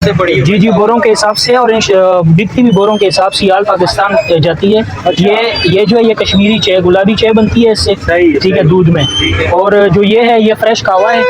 से बड़ी जी जी, बोरों के हिसाब से और बिकती भी बोरों के हिसाब से आल पाकिस्तान जाती है। ये जो है ये कश्मीरी चाय, गुलाबी चाय बनती है इससे, ठीक है, दूध में। और जो ये है ये फ्रेश कावा है,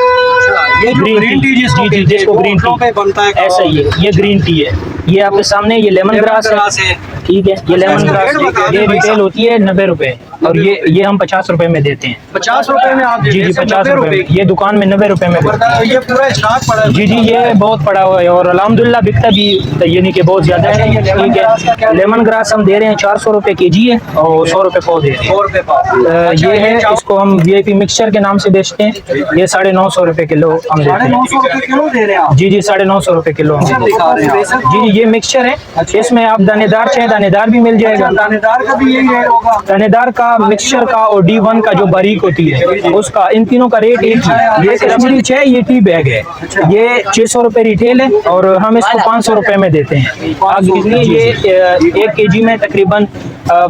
ये जो ग्रीन टी जिसको ग्रीन टी बनता है ऐसा ही है, ये ग्रीन टी है। ये आपके सामने ये लेमन ग्रास है, ठीक है, ये लेमन ग्रास ये रिटेल होती है 90 रुपए, और ये हम 50 रुपए में देते हैं। 50 रुपए में आप? जी जी, 50 रुपए, ये दुकान में 90 रुपए में। ये पूरा स्टॉक पड़ा है? जी जी, ये बहुत पड़ा हुआ है और अल्हम्दुलिल्लाह बिकता भी यानी कि बहुत ज्यादा है, ठीक है। लेमन ग्रास हम दे रहे हैं 400 रुपए केजी है और 100 रुपए पाव दे रहे हैं। 100 रुपए पाव। ये है, इसको हम वीआईपी मिक्सचर के नाम से बेचते हैं। ये 950 रुपए किलो हम देते हैं। 950 रुपए किलो दे रहे हैं आप? जी जी, 950 रुपए किलो हम देते हैं। जी जी, ये मिक्सचर है, इसमें आप दानेदार चाहे दानेदार भी मिल जाएगा। दानेदार का भी यही रेट होगा? दानेदार का, मिक्सचर का और D1 का जो बारीक होती है उसका, इन तीनों का रेट एक ही है। ये कश्मीरी चाय, ये टी बैग है, ये 600 रुपए रिटेल है और हम इसको 500 रुपए में देते हैं। ये 1 केजी में तकरीबन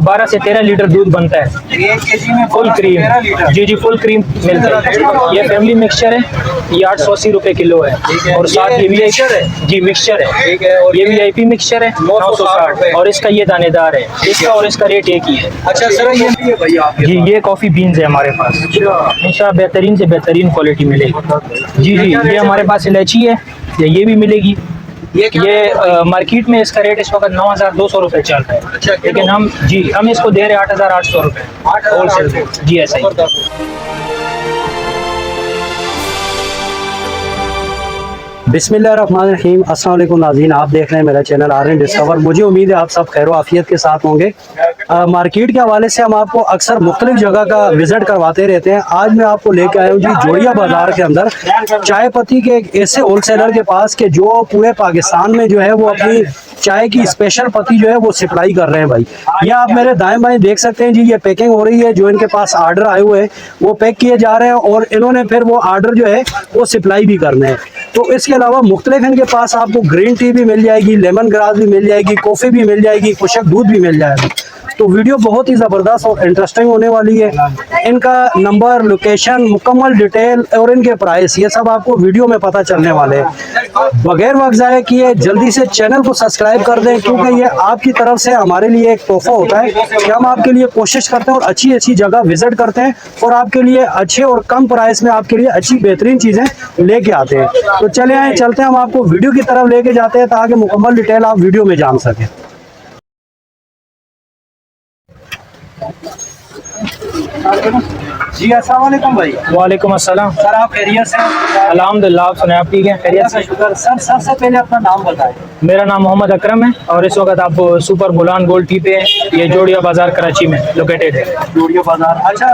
12 से 13 लीटर दूध बनता है। 1 केजी में फुल क्रीम? जी जी, फुल क्रीम मिलता है। ये फैमिली मिक्सचर है, ये 880 रुपए किलो है। और साथ ये मिक्सचर है, जी मिक्सचर है, और ये VIP मिक्सचर है 960, और इसका ये दानेदार है, इसका और इसका रेट एक ही है। अच्छा सर, ये भैया जी, ये कॉफी बीन्स है हमारे पास, इंशाल्लाह बेहतरीन से बेहतरीन क्वालिटी मिलेगी। जी जी, ये हमारे पास इलायची है, ये भी मिलेगी। ये मार्केट में इसका रेट इस वक्त 9200 रुपए चल रहा है, लेकिन हम इसको दे रहे हैं 8800 रुपए होलसेल। जी ऐसा ही। बिस्मिल्लाहिर्रहमानिर्रहीम, अस्सलाम वालेकुम नाज़रीन, आप देख रहे हैं मेरा चैनल आर्यन डिस्कवर। मुझे उम्मीद है आप सब खैर आफियत के साथ होंगे। मार्केट के हवाले से हम आपको अक्सर मुख्तलिफ जगह का विज़िट करवाते रहते हैं। आज मैं आपको लेके आया हूँ जी जोड़िया बाज़ार के अंदर चाय पत्ती के एक ऐसे होलसेलर के पास के जो पूरे पाकिस्तान में जो है वो अपनी चाय की स्पेशल पत्ती जो है वो सप्लाई कर रहे हैं भाई। ये आप मेरे दाएं बाएं देख सकते हैं जी, ये पैकिंग हो रही है। जो इनके पास आर्डर आए हुए हैं वो पैक किए जा रहे हैं और इन्होंने फिर वो आर्डर जो है वो सप्लाई भी करने हैं। तो इसके अलावा मुख्तलिफ इनके पास आपको ग्रीन टी भी मिल जाएगी, लेमन ग्रास भी मिल जाएगी, कॉफ़ी भी मिल जाएगी, खुशक दूध भी मिल जाएगा। तो वीडियो बहुत ही ज़बरदस्त और इंटरेस्टिंग होने वाली है। इनका नंबर, लोकेशन, मुकम्मल डिटेल और इनके प्राइस, ये सब आपको वीडियो में पता चलने वाले हैं। बगैर वक्त ज़ाया किए जल्दी से चैनल को सब्सक्राइब कर दें, क्योंकि ये आपकी तरफ से हमारे लिए एक तोहफा होता है कि हम आपके लिए कोशिश करते हैं और अच्छी अच्छी जगह विजिट करते हैं और आपके लिए अच्छे और कम प्राइस में आपके लिए अच्छी बेहतरीन चीज़ें लेके आते हैं। तो चले आए, चलते हैं, हम आपको वीडियो की तरफ लेके जाते हैं ताकि मुकम्मल डिटेल आप वीडियो में जान सकें। जी अस्सलाम वालेकुम भाई। वालेकुम अस्सलाम सर, आप खैरियत से? अल्हम्दुलिल्लाह, आप सुनाए, आप ठीक हैं? खैरियत से? शुक्र सर। सबसे पहले अपना नाम बताएं। मेरा नाम मोहम्मद अकरम है और इस वक्त आप सुपर बुलान गोल्ड टी पे हैं। ये जोड़िया बाजार कराची में लोकेटेड है। जोड़िया बाजार। अच्छा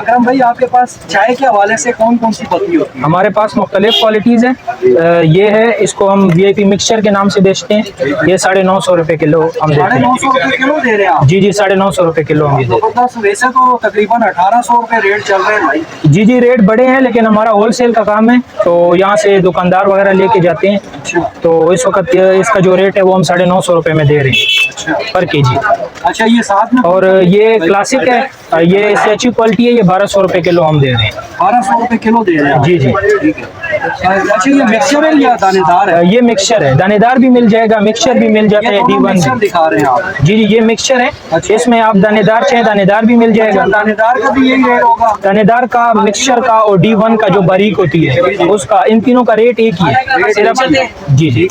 अकरम भाई, आपके पास चाय के हवाले से कौन कौन सी पत्ती होती है? हमारे पास मुख्तलिफ क्वालिटीज़ हैं। ये है, इसको हम VIP मिक्सचर के नाम से बेचते हैं। ये 950 रुपए किलो हम देते हैं। 950 रुपए किलो दे रहे हैं आप? जी जी, 950 रुपए किलो हम देते हैं। वैसे तो तकरीबन 1800 रुपए रेट चल रहे हैं भाई। जी जी, रेट बड़े हैं, लेकिन हमारा होलसेल का काम है तो यहाँ से दुकानदार वगैरह लेके जाते हैं। अच्छा। तो इस वक्त इसका जो रेट है वो हम 950 रुपए में दे रहे हैं पर केजी। अच्छा, ये साथ में और ये क्लासिक है, ये इससे अच्छी क्वालिटी है, ये 1200 रुपए किलो हम दे रहे हैं। 1200 रुपए किलो दे रहे हैं? जी जी। ठीक है। अच्छा, ये मिक्सचर है या दानेदार है? ये मिक्सचर है, दानेदार भी मिल जाएगा, मिक्सचर भी मिल जाता है, D1 मिक्सचर दिखा रहे हैं आप? जी जी, ये मिक्सचर है। अच्छा। इसमें आप दानेदार चाहे दानेदार भी मिल जाएगा। दानेदार का भी यही रेट होगा? दानेदार का, मिक्सचर का और D1 का जो बारीक होती है उसका, इन तीनों का रेट एक ही है सिर्फ। जी जी।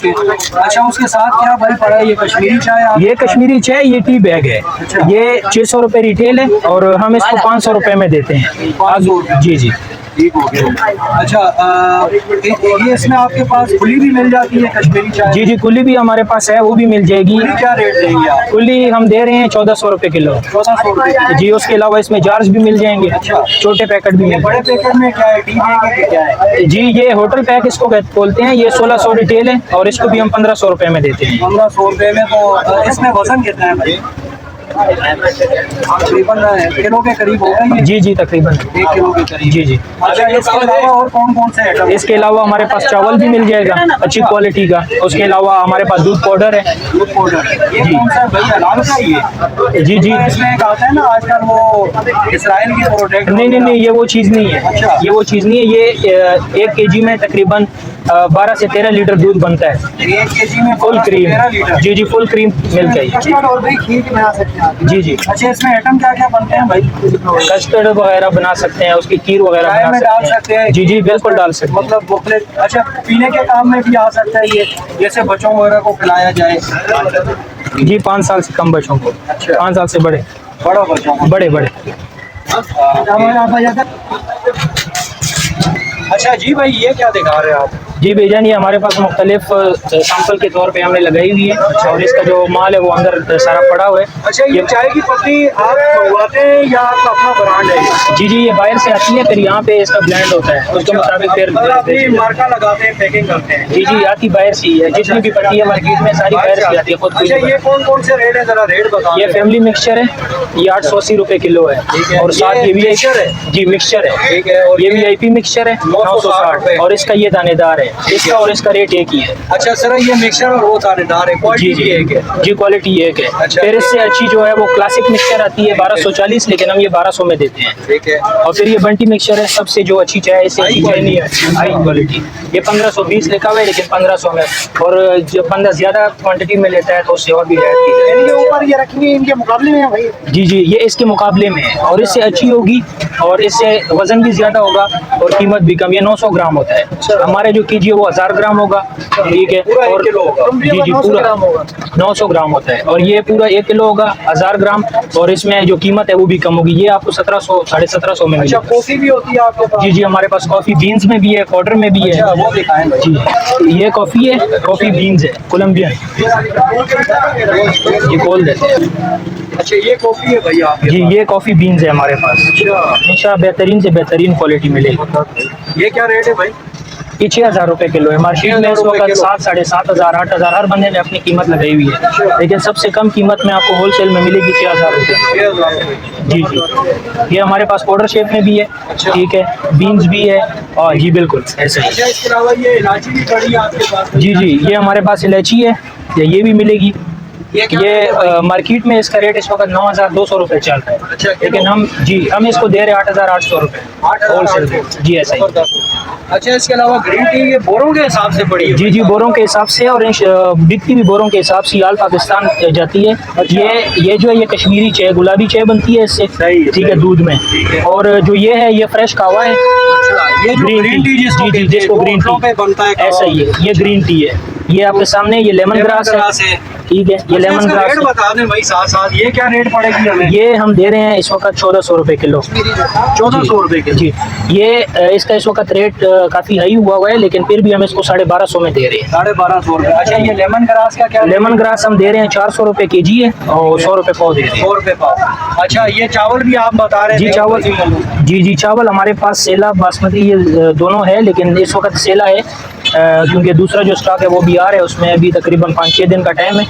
अच्छा, उसके साथ क्या भाई पड़ा है? ये कश्मीरी चाय? ये कश्मीरी चाय, ये टी बैग है, ये 600 रुपए रिटेल है और हम इसको 500 रुपए में देते हैं। जी जी, ठीक हो गया। अच्छा ये इसमें आपके पास खुली भी मिल जाती है कश्मीरी चाय? जी जी, कुल्ली भी हमारे पास है, वो भी मिल जाएगी। खुली क्या रेट देंगे आप? कुल्ली हम दे रहे हैं 1400 रुपए किलो। 1400 रुपए? जी, उसके अलावा इसमें जार्स भी मिल जाएंगे। अच्छा। छोटे पैकेट भी मिल बड़े पैकेट में क्या है? टी बैग है क्या है? जी, ये होटल पैक इसको बोलते हैं। ये 1600 रिटेल है और इसको भी हम 1500 रुपए में देते हैं। 1500 रुपए में। तो इसमें वजन कितना है भाई? तकरीबन किलो के करीब होगा ये? जी जी, तकरीबन 1 किलो के करीब। जी जी। अच्छा, इसके अलावा और कौन कौन से आइटम? इसके अलावा हमारे पास चावल भी मिल जाएगा अच्छी क्वालिटी का। उसके अलावा हमारे पास दूध पाउडर है। दूध पाउडर ये कौन सा है भैया? लाल का ये? जी जी। इसमें एक आता है ना आजकल वो इसराइल की प्रोडक्ट? नहीं नहीं नहीं, ये वो चीज़ नहीं है। अच्छा। ये वो चीज़ नहीं है। ये 1 केजी में तकरीबन 12 से 13 लीटर दूध बनता है। 1 केजी में फुल 12 से 13 लीटर। क्रीम, जी जी, फुल क्रीम मिल्क है ये। कस्टर्ड और भी खीर के बना सकते हैं आप। जी जी, अच्छा, इसमें आइटम क्या क्या बनते हैं भाई? कस्टर्ड वगैरह बना सकते हैं, उसकी खीर वगैरह चाय बना में डाल सकते सकते हैं। हैं। जी जी, बिल्कुल डाल सकते हैं। मतलब बुकलेट, अच्छा पीने के काम में भी आ सकता है ये, जैसे बच्चों वगैरह को खिलाया जाए। जी, 5 साल से कम बच्चों को, अच्छा। 5 साल से बड़े, बड़ा बच्चों को। बड़े बड़े। अच्छा जी भाई, ये क्या दिखा रहे हैं आप? जी भैया, ये हमारे पास मुख्तलिफ सैंपल के तौर पे हमने लगाई हुई है, और इसका जो माल है वो अंदर सारा पड़ा हुआ है। अच्छा, ये चाय की पत्ती आप मंगवाते हैं या आपका अपना ब्रांड है? जी जी, ये बाहर से आती है, फिर यहाँ पे इसका ब्लेंड होता है, उसके मुताबिक फिर मतलब अपनी मार्का लगाते हैं, पैकिंग करते हैं। जी जी, आती बाहर से ही है, जितनी भी पत्ती है मार्केट में सारी बाहर से आती है खुद अच्छा, ये कौन कौन से रेट है, जरा रेट बता। ये फैमिली मिक्सचर है, ये 880 रुपए किलो है। और साथ ये भी मिक्सचर है? जी मिक्सचर है, ठीक है। और ये VIP मिक्सचर है 960, और इसका ये दानेदार है, इसका और इसका रेट एक ही है। अच्छा सर, ये मिक्सचर और वो दानेदार है, जी क्वालिटी जी भी एक है। जी, क्वालिटी एक है। अच्छा। फिर इससे अच्छी जो है वो क्लासिक मिक्सचर आती है 1240, लेकिन हम ये 1200 में देते हैं। ठीक है। और फिर ये बंटी मिक्सचर है, सबसे जो अच्छी चाय, इससे हाई अच्छी चाय नहीं है, हाई क्वालिटी। ये 1520 लिखा हुआ है, लेकिन 1500 में, और जब बंदा ज्यादा क्वांटिटी में लेता है तो उससे और भी रहती है। इनके ऊपर ये रखी हुई इनके मुकाबले में है भाई? जी जी, ये इसके मुकाबले में है, और इससे अच्छी होगी, और इससे वजन भी ज्यादा होगा, और कीमत भी कम। ये 900 ग्राम होता है, हमारे जो केजी है वो 1000 ग्राम होगा। ठीक है, पूरा 1 और किलो होगा। जी जी, 900 पूरा ग्राम होगा। 900 ग्राम होता है, और ये पूरा 1 किलो होगा 1000 ग्राम, और इसमें जो कीमत है वो भी कम होगी। ये आपको 1700 1750 में अच्छा, मिलेगा। कॉफी भी होती है आपके पास? जी जी, हमारे पास कॉफी बीन्स में भी है, पाउडर में भी है। अच्छा, वो दिखाएं भाई। जी, ये कॉफी है, कॉफी बीन्स है, कोलंबियन, ये खोल देते हैं। अच्छा, ये कॉफी है भैया आपके जी, ये कॉफी बीन्स है हमारे पास, पास? इंशाल्लाह बेहतरीन से बेहतरीन क्वालिटी मिलेगी। ये क्या रेट है भाई? ये 6000 रुपए किलो है, मार्केट में इस 6000 रुपए वक्त किलो। 7, 7500, 8000 हर बंदे ने अपनी कीमत लगाई हुई है, लेकिन सबसे कम कीमत में आपको होलसेल में मिलेगी 6000 रुपए। 6000 रुपए। जी जी, ये हमारे पास पाउडर शेप में भी है। अच्छा। ठीक है, बीन्स भी है, और जी बिल्कुल ऐसे ही। अच्छा, इसके अलावा ये इलायची भी पड़ी है आपके पास? जी जी, ये हमारे पास इलायची है, ये भी मिलेगी। ये क्या ये है भाई? मार्केट में इसका रेट इस वक्त 9200 रुपए चल रहा है, अच्छा, लेकिन हम इसको दे रहे हैं 8800 रुपए 8,800 होलसेल में। जी ऐसा ही। अच्छा, इसके अलावा ग्रीन टी ये बोरों के हिसाब से पड़ी है? जी जी, बोरों के हिसाब से, और बिकती भी बोरों के हिसाब से आल पाकिस्तान जाती है। ये जो है ये कश्मीरी चाय, गुलाबी चाय बनती है इससे। सही है, ठीक है, दूध में। और जो ये है ये फ्रेश कहवा है, ये जो ग्रीन टी जिसको जी जी, जिसको ग्रीन होटलों पे टी बनता है, ऐसा ही है, ये ग्रीन टी है। ये आपके सामने ये लेमन ग्रास है। ठीक है, ये लेमन इसका ग्रास रेट है। बता दें भाई साथ साथ, ये क्या रेट पड़ेगी हमें? ये हम दे रहे हैं इस वक्त 1400 रुपए किलो। 1400 रुपए के। जी, ये इसका इस वक्त रेट काफी हाई हुआ है, लेकिन फिर भी हम इसको 1250 में दे रहे हैं। 1250 रुपए। अच्छा, ये लेमन ग्रास का क्या? लेमन ग्रास हम दे रहे हैं 400 रुपए केजी है, और 100 रुपए पाव दे रहे हैं। 100 रुपए पाव। अच्छा, ये चावल भी आप बता रहे जी थे? चावल, जी जी, चावल हमारे पास सेला बासमती ये दोनों है, लेकिन इस वक्त सेला है, क्योंकि दूसरा जो स्टॉक है वो भी आ रहा है, उसमें अभी तकरीबन 5-6 दिन का टाइम है,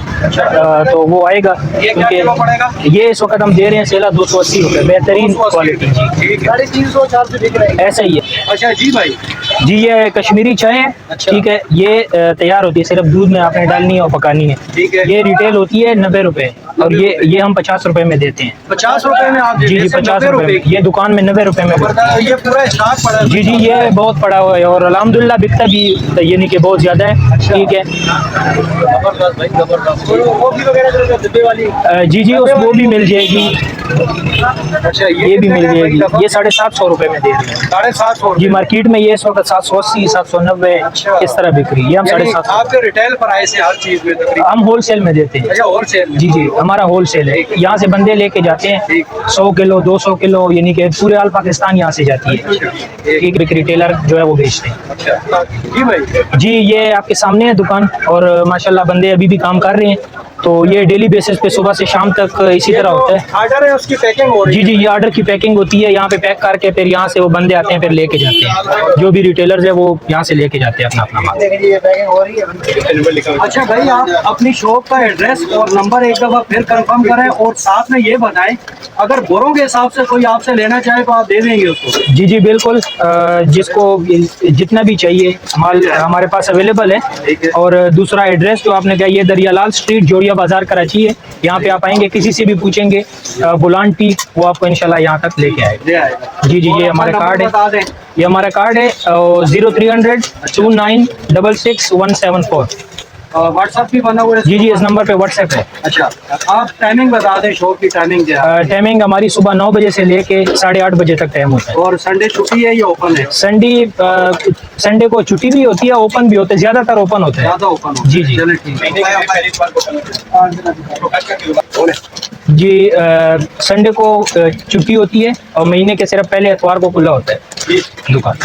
तो वो आएगा। ये क्या किलो पड़ेगा? ये इस वक्त हम दे रहे हैं सेला 280 रुपए, बेहतरीन 280 क्वालिटी। जी, ठीक है। 350-400 बिक रहे हैं। ऐसा ही है। अच्छा जी भाई, जी, ये कश्मीरी चाय है। अच्छा। ठीक है, ये तैयार होती है, सिर्फ दूध में आपने डालनी है और पकानी है। ठीक है। ये रिटेल होती है 90 रुपए, और ये हम 50 रुपए में देते हैं। 50 रुपए में आप जी जी, 50 रुपए में, ये दुकान में 90 रुपए में मिलता है। ये पूरा स्टॉक पड़ा है? जी जी, ये बहुत पड़ा हुआ है, और अल्हम्दुलिल्लाह बिकता भी यानी कि बहुत ज्यादा है। अच्छा। ठीक है, जबरदस्त भाई, जबरदस्त। वो भी वगैरह जो डिब्बे वाली? जी जी, वो भी मिल जाएगी। अच्छा, ये भी मिल जाएगी, ये 750 रुपए में दे रहे हैं। 750 जी, मार्केट में ये इस वक्त 780, 790 अच्छा। इस तरह बिक रही है। ये हम 750 आपके रिटेल प्राइस है हर चीज में तकरीबन? हम होलसेल में देते हैं। अच्छा, होलसेल? जी जी, हमारा होलसेल है, यहाँ से बंदे लेके जाते हैं ठीक। 100 किलो 200 किलो, यानी कि पूरे आल पाकिस्तान यहाँ से जाती है। एक रिटेलर जो है वो बेचते हैं। अच्छा जी भाई। जी, ये आपके सामने है दुकान, और माशाल्लाह बंदे अभी भी काम कर रहे हैं, तो ये डेली बेसिस पे सुबह से शाम तक इसी तरह होता है। ऑर्डर है, उसकी पैकिंग हो रही जी जी, ये ऑर्डर की पैकिंग होती है, यहाँ पे पैक करके फिर यहाँ से वो बंदे आते हैं, फिर लेके जाते हैं। जो भी रिटेलर्स है वो यहाँ से लेके जाते हैं अपना अपना माल। है, पैकिंग हो रही है। अच्छा भाई, आप अपनी शॉप का एड्रेस और नंबर एक दफा फिर कंफर्म करें, और साथ में ये बताएं अगर बोरों के हिसाब से कोई आपसे लेना चाहे तो आप दे देंगे उसको? जी जी बिल्कुल, जिसको जितना भी चाहिए माल हमारे पास अवेलेबल है। और दूसरा एड्रेस जो आपने कहा, ये दरियालाल स्ट्रीट, जोड़िया बाजार, कराची है। यहाँ पे आप आएंगे, किसी से भी पूछेंगे बुलान टी, वो आपको इंशाल्लाह यहाँ तक लेके आएगा। ले आएगा। जी जी, ये हमारा कार्ड है, बता दें। ये हमारा कार्ड है 0300 2966 174। व्हाट्सएप भी बना हुआ है? जी जी, इस नंबर पे व्हाट्सएप है। अच्छा, आप टाइमिंग बता दें, शॉप की टाइमिंग क्या है? टाइमिंग हमारी सुबह 9 बजे से लेके 8:30 बजे तक टाइम होता है। और संडे छुट्टी है या ओपन है? संडे को छुट्टी भी होती है, ओपन भी होता है, ज्यादातर ओपन होता है। ज़्यादा ओपन हो? जी जी चलिए ठीक है। जी, संडे को छुट्टी होती है और महीने के सिर्फ पहले एतवार को खुला होता है दुकान।